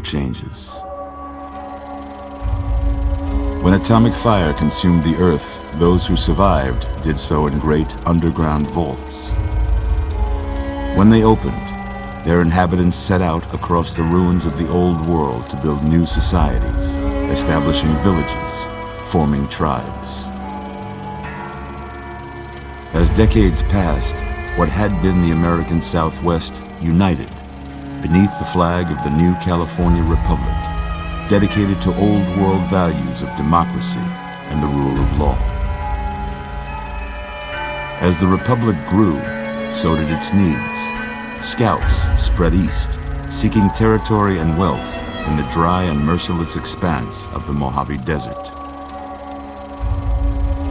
changes. When atomic fire consumed the Earth, those who survived did so in great underground vaults. When they opened, their inhabitants set out across the ruins of the old world to build new societies, establishing villages, forming tribes. As decades passed, what had been the American Southwest united beneath the flag of the new California Republic, dedicated to old world values of democracy and the rule of law. As the Republic grew, so did its needs. Scouts spread east, seeking territory and wealth in the dry and merciless expanse of the Mojave Desert.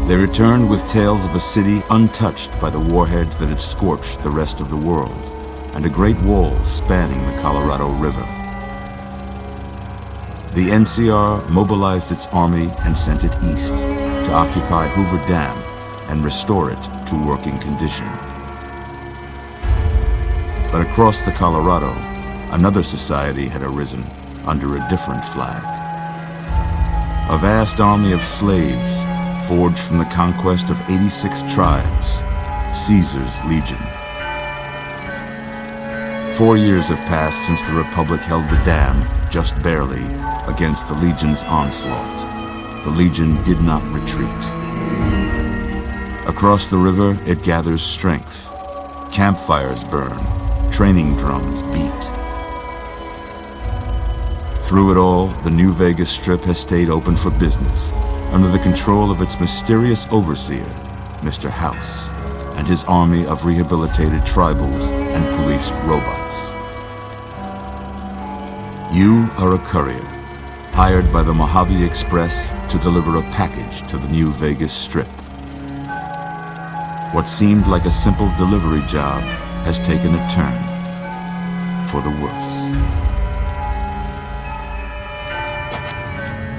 They returned with tales of a city untouched by the warheads that had scorched the rest of the world, and a great wall spanning the Colorado River. The NCR mobilized its army and sent it east to occupy Hoover Dam and restore it to working condition. But across the Colorado, another society had arisen under a different flag. A vast army of slaves forged from the conquest of 86 tribes, Caesar's Legion. 4 years have passed since the Republic held the dam, just barely, against the Legion's onslaught. The Legion did not retreat. Across the river, it gathers strength. Campfires burn, training drums beat. Through it all, the New Vegas Strip has stayed open for business, under the control of its mysterious overseer, Mr. House, and his army of rehabilitated tribals and police robots. You are a courier, hired by the Mojave Express to deliver a package to the New Vegas Strip. What seemed like a simple delivery job has taken a turn for the worse.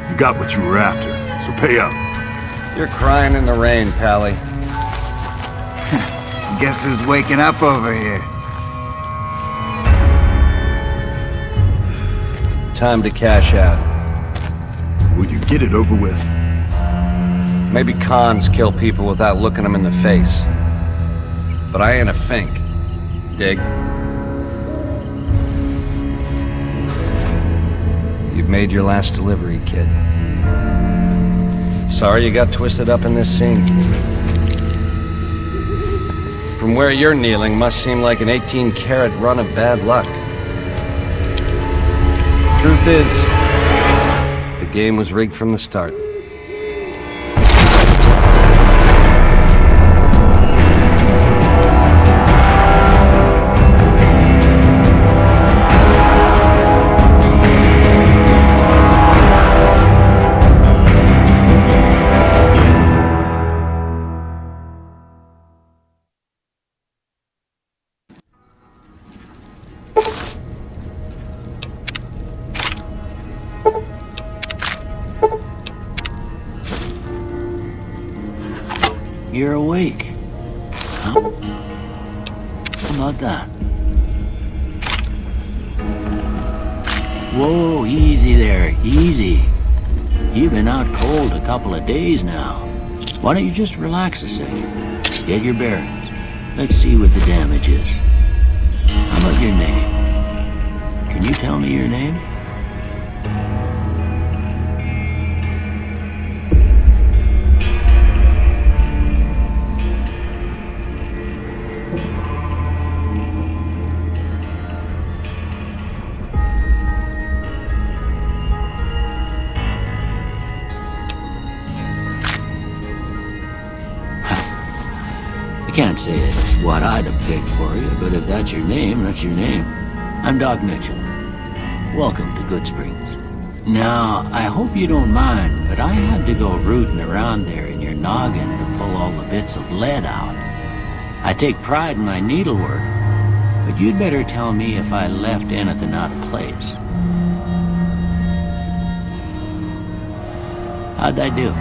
You got what you were after, so pay up. You're crying in the rain, Pally. Guess who's waking up over here? Time to cash out. Will you get it over with? Maybe cons kill people without looking them in the face. But I ain't a fink. Dig? You've made your last delivery, kid. Sorry you got twisted up in this scene. From where you're kneeling must seem like an 18-carat run of bad luck. Truth is, the game was rigged from the start. You're awake. Huh? How about that? Whoa, easy there, easy. You've been out cold a couple of days now. Why don't you just relax a second? Get your bearings. Let's see what the damage is. How about your name? Can you tell me your name? I can't say it's what I'd have picked for you, but if that's your name, that's your name. I'm Doc Mitchell. Welcome to Goodsprings. Now, I hope you don't mind, but I had to go rooting around there in your noggin to pull all the bits of lead out. I take pride in my needlework, but you'd better tell me if I left anything out of place. How'd I do?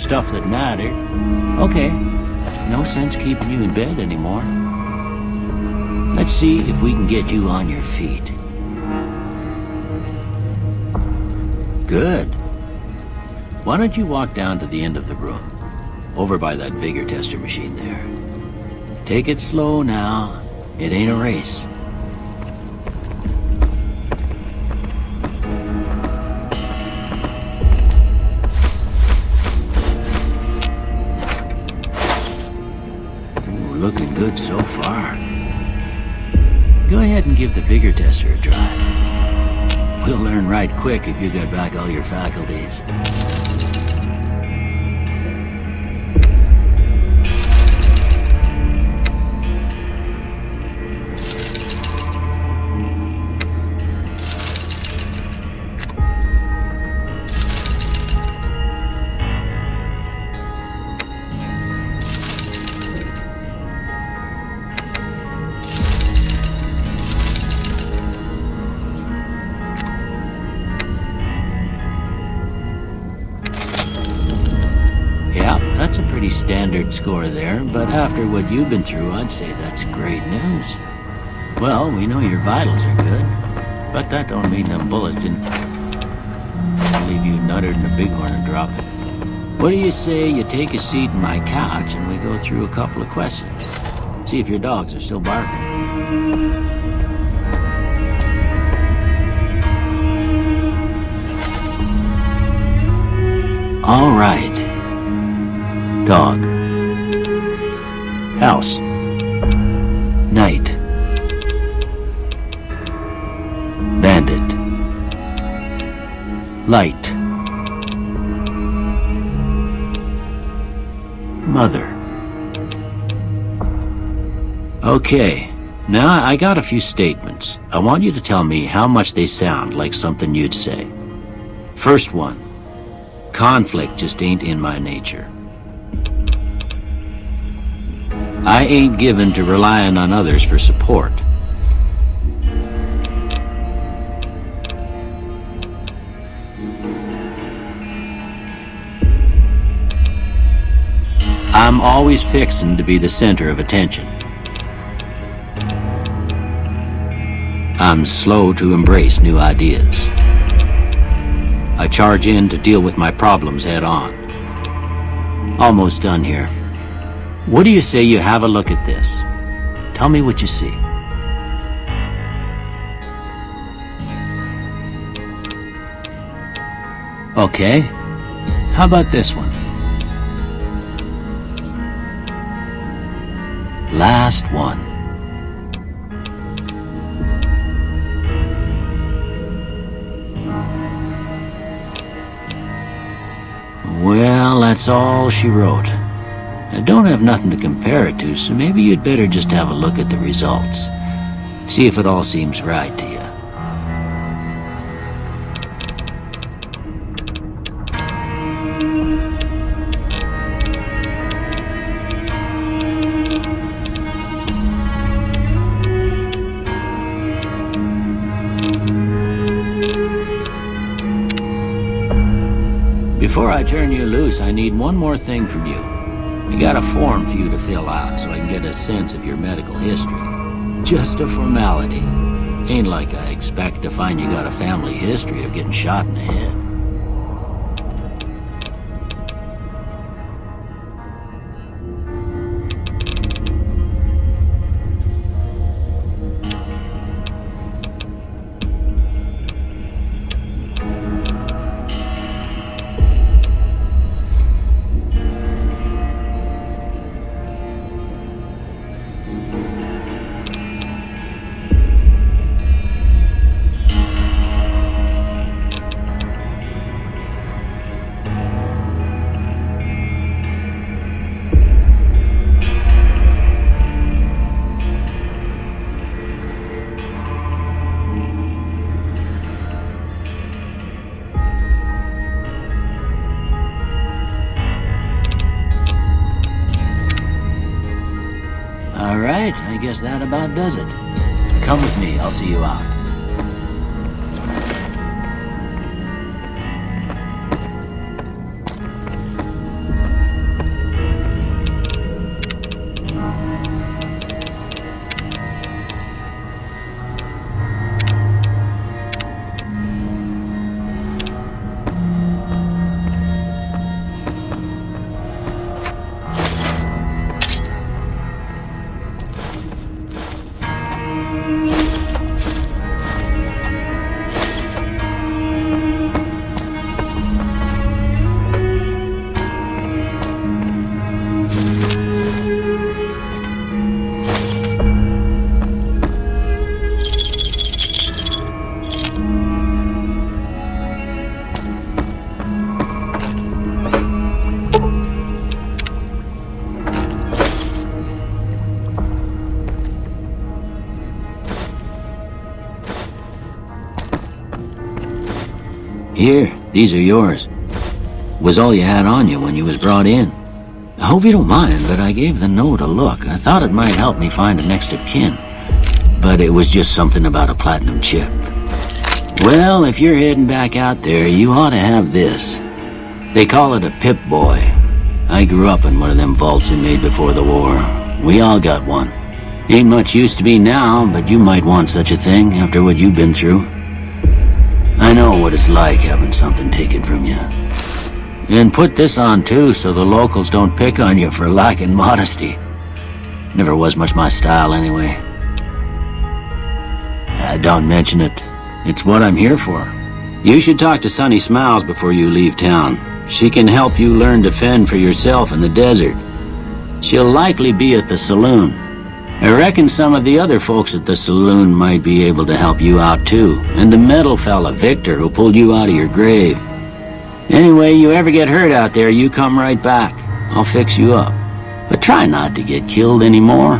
stuff that mattered. Okay, no sense keeping you in bed anymore. Let's see if we can get you on your feet. Good. Why don't you walk down to the end of the room, over by that vigor tester machine there. Take it slow now. It ain't a race. Ooh, looking good so far. Go ahead and give the vigor tester a try. We'll learn right quick if you got back all your faculties. That's a pretty standard score there, but after what you've been through, I'd say that's great news. Well, we know your vitals are good, but that don't mean them bullets didn't leave you nuttered in a bighorn and drop it. What do you say you take a seat in my couch and we go through a couple of questions? See if your dogs are still barking. All right. Dog. House. Night. Bandit. Light. Mother. Okay, now I got a few statements. I want you to tell me how much they sound like something you'd say. First one. Conflict just ain't in my nature. I ain't given to relying on others for support. I'm always fixin' to be the center of attention. I'm slow to embrace new ideas. I charge in to deal with my problems head on. Almost done here. What do you say you have a look at this? Tell me what you see. Okay. How about this one? Last one. Well, that's all she wrote. I don't have nothing to compare it to, so maybe you'd better just have a look at the results. See if it all seems right to you. Before I turn you loose, I need one more thing from you. I got a form for you to fill out so I can get a sense of your medical history. Just a formality. Ain't like I expect to find you got a family history of getting shot in the head. All right, I guess that about does it. Come with me, I'll see you out. Here, these are yours. Was all you had on you when you was brought in. I hope you don't mind, but I gave the note a look. I thought it might help me find a next of kin. But it was just something about a platinum chip. Well, if you're heading back out there, you ought to have this. They call it a Pip-Boy. I grew up in one of them vaults they made before the war. We all got one. Ain't much use to be now, but you might want such a thing after what you've been through. I know what it's like having something taken from you. And put this on too, so the locals don't pick on you for lacking modesty. Never was much my style anyway. Don't mention it. It's what I'm here for. You should talk to Sunny Smiles before you leave town. She can help you learn to fend for yourself in the desert. She'll likely be at the saloon. I reckon some of the other folks at the saloon might be able to help you out too. And the metal fella, Victor, who pulled you out of your grave. Anyway, you ever get hurt out there, you come right back. I'll fix you up. But try not to get killed anymore.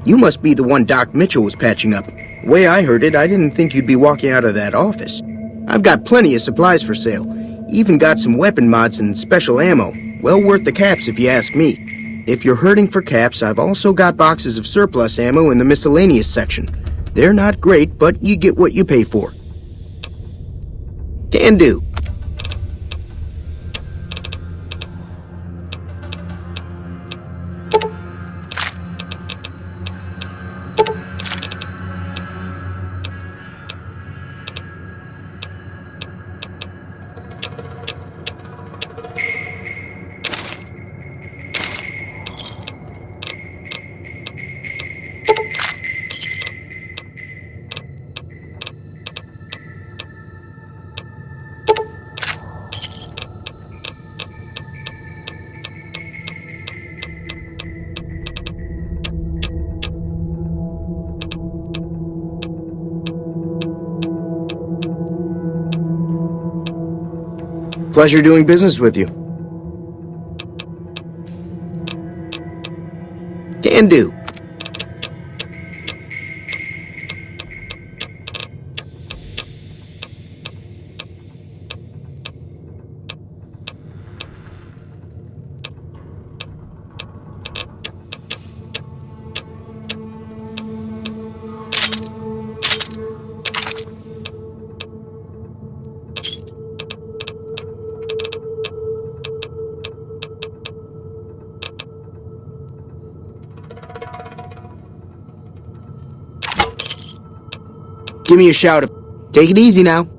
You must be the one Doc Mitchell was patching up. The way I heard it, I didn't think you'd be walking out of that office. I've got plenty of supplies for sale. Even got some weapon mods and special ammo. Well worth the caps if you ask me. If you're hurting for caps, I've also got boxes of surplus ammo in the miscellaneous section. They're not great, but you get what you pay for. Can do. Pleasure doing business with you. Can do. Give me a shout. Take it easy now.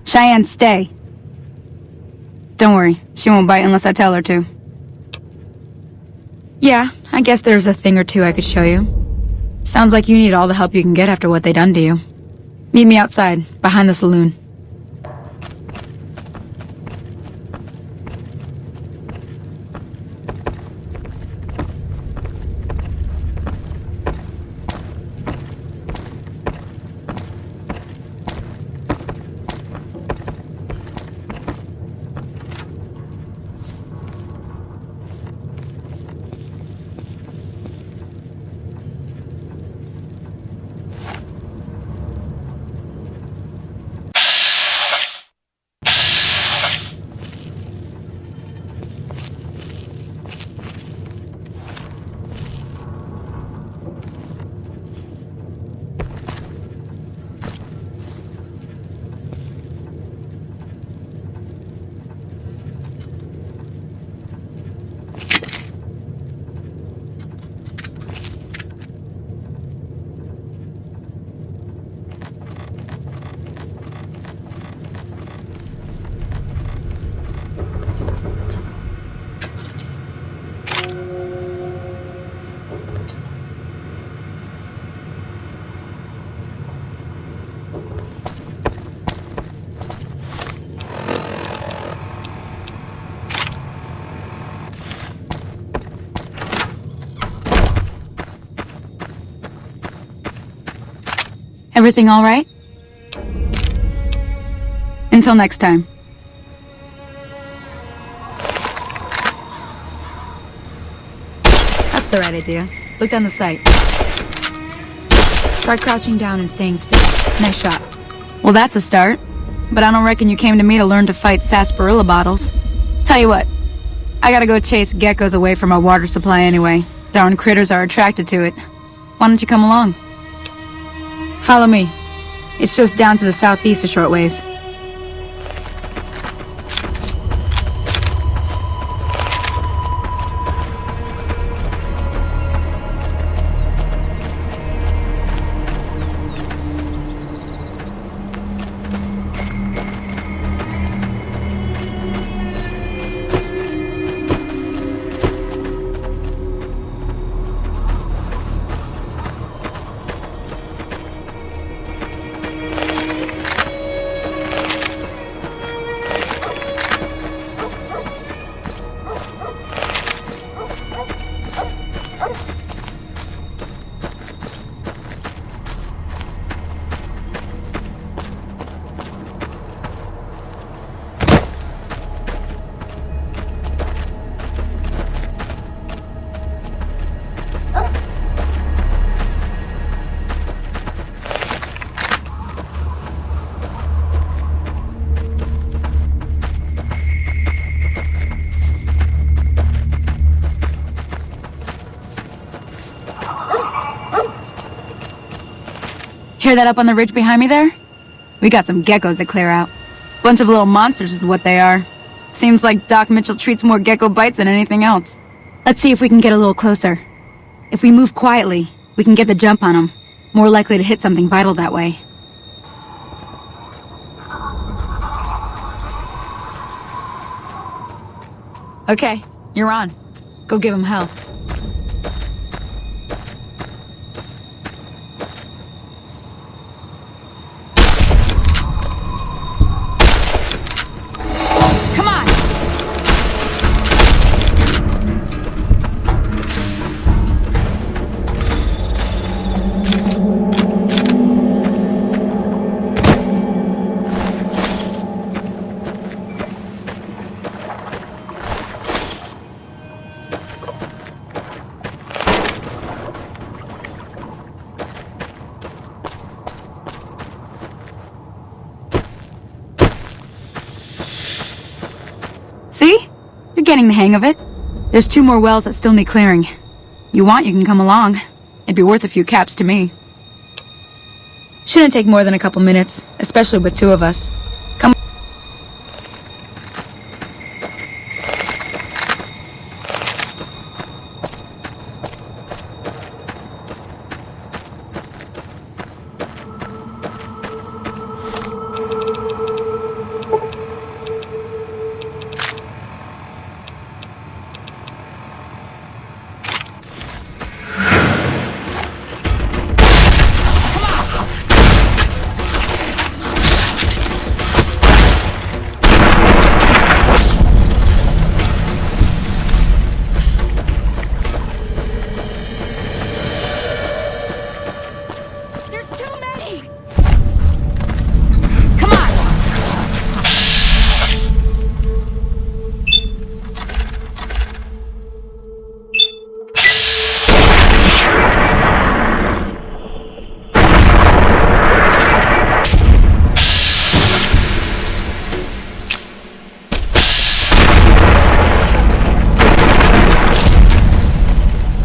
Cheyenne, stay. Don't worry, she won't bite unless I tell her to. Yeah, I guess there's a thing or two I could show you. Sounds like you need all the help you can get after what they done to you. Meet me outside, behind the saloon. Everything all right? Until next time. That's the right idea. Look down the sight. Try crouching down and staying still. Nice shot. Well, that's a start. But I don't reckon you came to me to learn to fight sarsaparilla bottles. Tell you what, I gotta go chase geckos away from our water supply anyway. Darn critters are attracted to it. Why don't you come along? Follow me. It's just down to the southeast a short ways. Hear that up on the ridge behind me there? We got some geckos to clear out. Bunch of little monsters is what they are. Seems like Doc Mitchell treats more gecko bites than anything else. Let's see if we can get a little closer. If we move quietly, we can get the jump on them. More likely to hit something vital that way. Okay, you're on. Go give him hell. See? You're getting the hang of it. There's 2 more wells that still need clearing. You want, you can come along. It'd be worth a few caps to me. Shouldn't take more than a couple minutes, especially with 2 of us. Come on.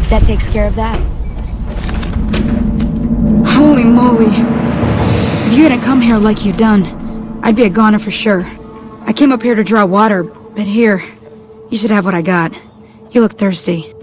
That takes care of that. Holy moly. If you hadn't come here like you done, I'd be a goner for sure. I came up here to draw water, but here, you should have what I got. You look thirsty.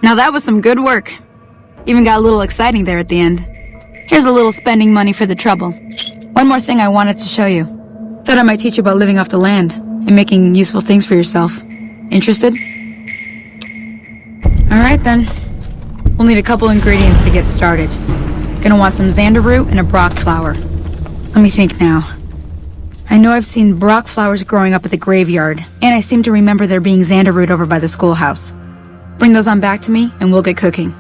Now that was some good work. Even got a little exciting there at the end. Here's a little spending money for the trouble. One more thing I wanted to show you. Thought I might teach you about living off the land and making useful things for yourself. Interested? Alright then. We'll need a couple ingredients to get started. Gonna want some xander root and a brock flower. Let me think now. I know I've seen brock flowers growing up at the graveyard, and I seem to remember there being xander root over by the schoolhouse. Bring those on back to me, and we'll get cooking.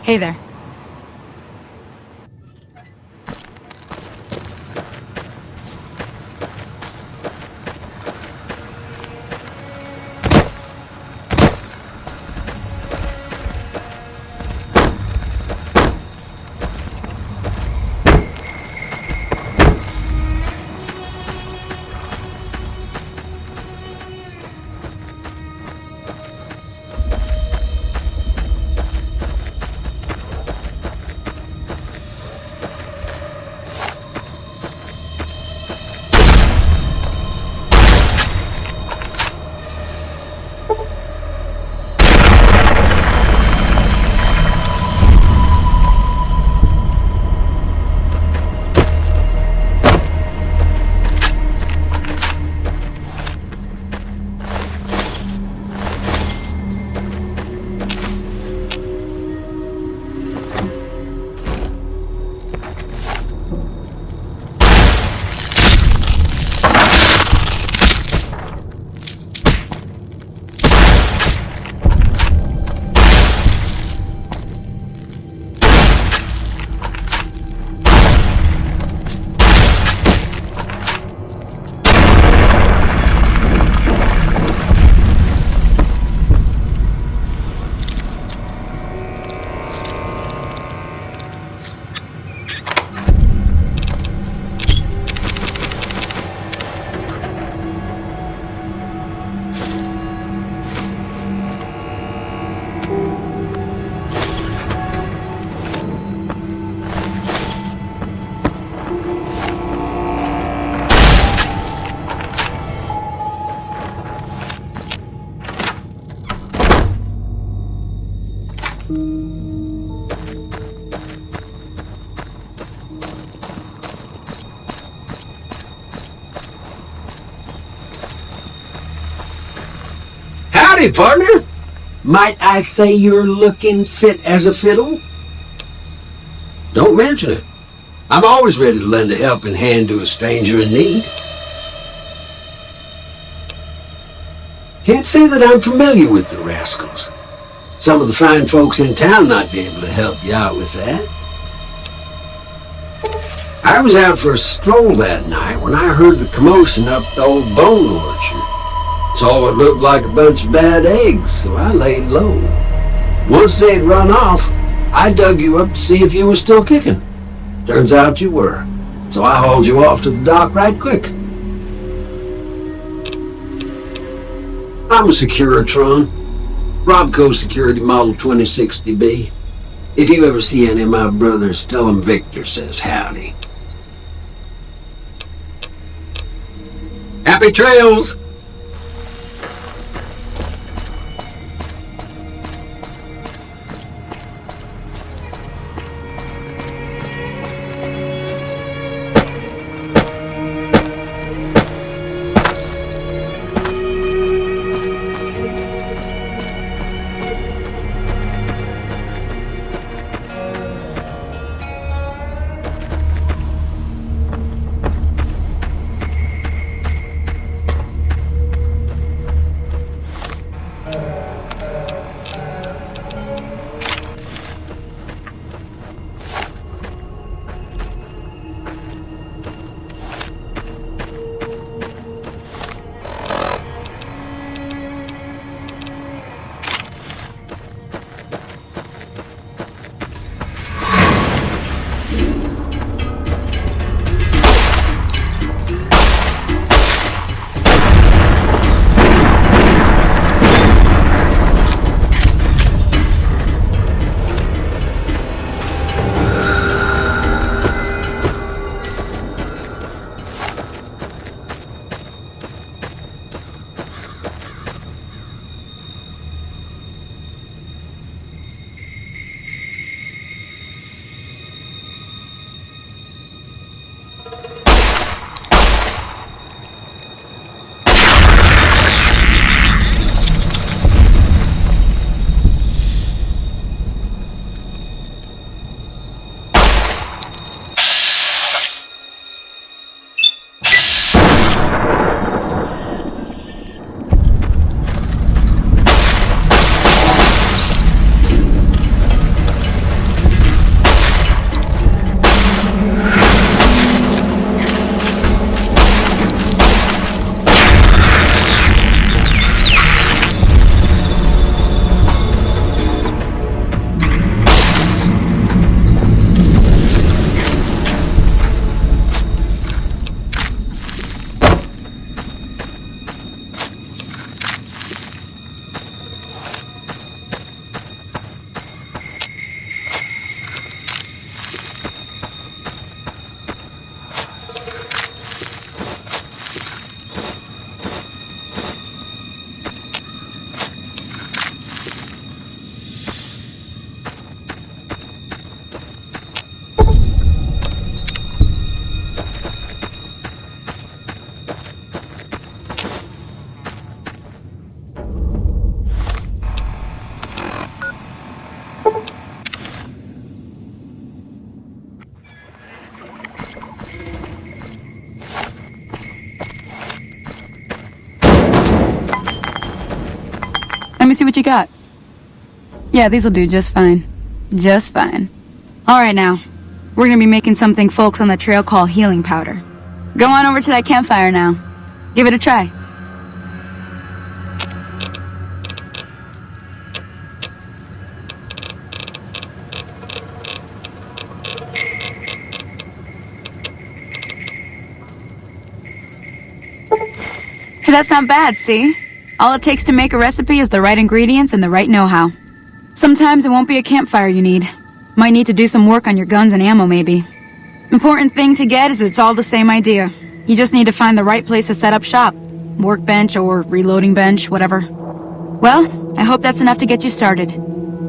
Hey there. Howdy, partner. Might I say you're looking fit as a fiddle? Don't mention it. I'm always ready to lend a helping hand to a stranger in need. Can't say that I'm familiar with the rascals. Some of the fine folks in town might be able to help you out with that. I was out for a stroll that night when I heard the commotion up the old bone orchard. Saw what looked like a bunch of bad eggs, so I laid low. Once they'd run off, I dug you up to see if you were still kicking. Turns out you were, so I hauled you off to the dock right quick. I'm a Securitron, Robco Security Model 2060B. If you ever see any of my brothers, tell them Victor says howdy. Happy trails! me see what you got. Yeah, these'll do just fine. Just fine. Alright now. We're gonna be making something folks on the trail call healing powder. Go on over to that campfire now. Give it a try. Hey, that's not bad, see? All it takes to make a recipe is the right ingredients and the right know-how. Sometimes it won't be a campfire you need. Might need to do some work on your guns and ammo, maybe. Important thing to get is it's all the same idea. You just need to find the right place to set up shop. Workbench or reloading bench, whatever. Well, I hope that's enough to get you started.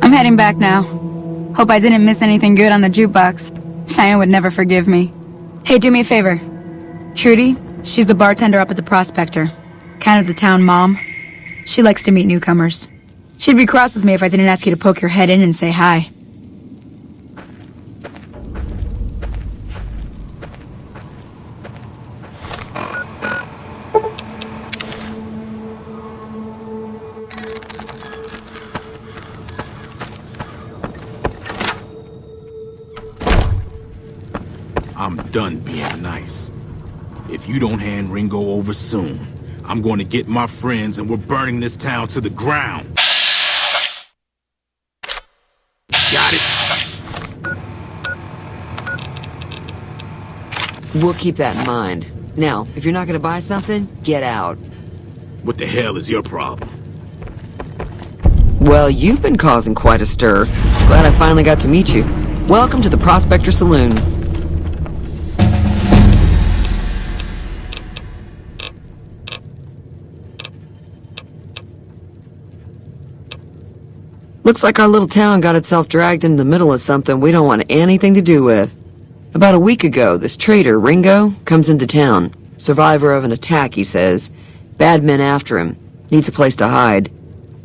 I'm heading back now. Hope I didn't miss anything good on the jukebox. Cheyenne would never forgive me. Hey, do me a favor. Trudy, she's the bartender up at the Prospector. Kind of the town mom. She likes to meet newcomers. She'd be cross with me if I didn't ask you to poke your head in and say hi. I'm done being nice. If you don't hand Ringo over soon, I'm going to get my friends and we're burning this town to the ground. Got it? We'll keep that in mind. Now, if you're not gonna buy something, get out. What the hell is your problem? Well, you've been causing quite a stir. Glad I finally got to meet you. Welcome to the Prospector Saloon. Looks like our little town got itself dragged into the middle of something we don't want anything to do with. About a week ago, this traitor, Ringo, comes into town. Survivor of an attack, he says. Bad men after him. Needs a place to hide.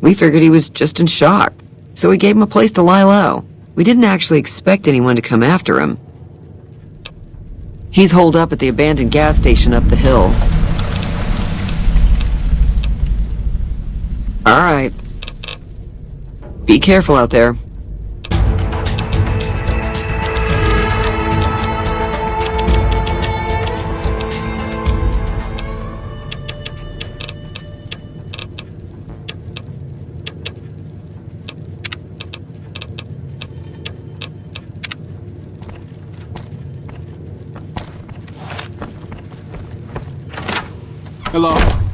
We figured he was just in shock, so we gave him a place to lie low. We didn't actually expect anyone to come after him. He's holed up at the abandoned gas station up the hill. All right. Be careful out there. Hello?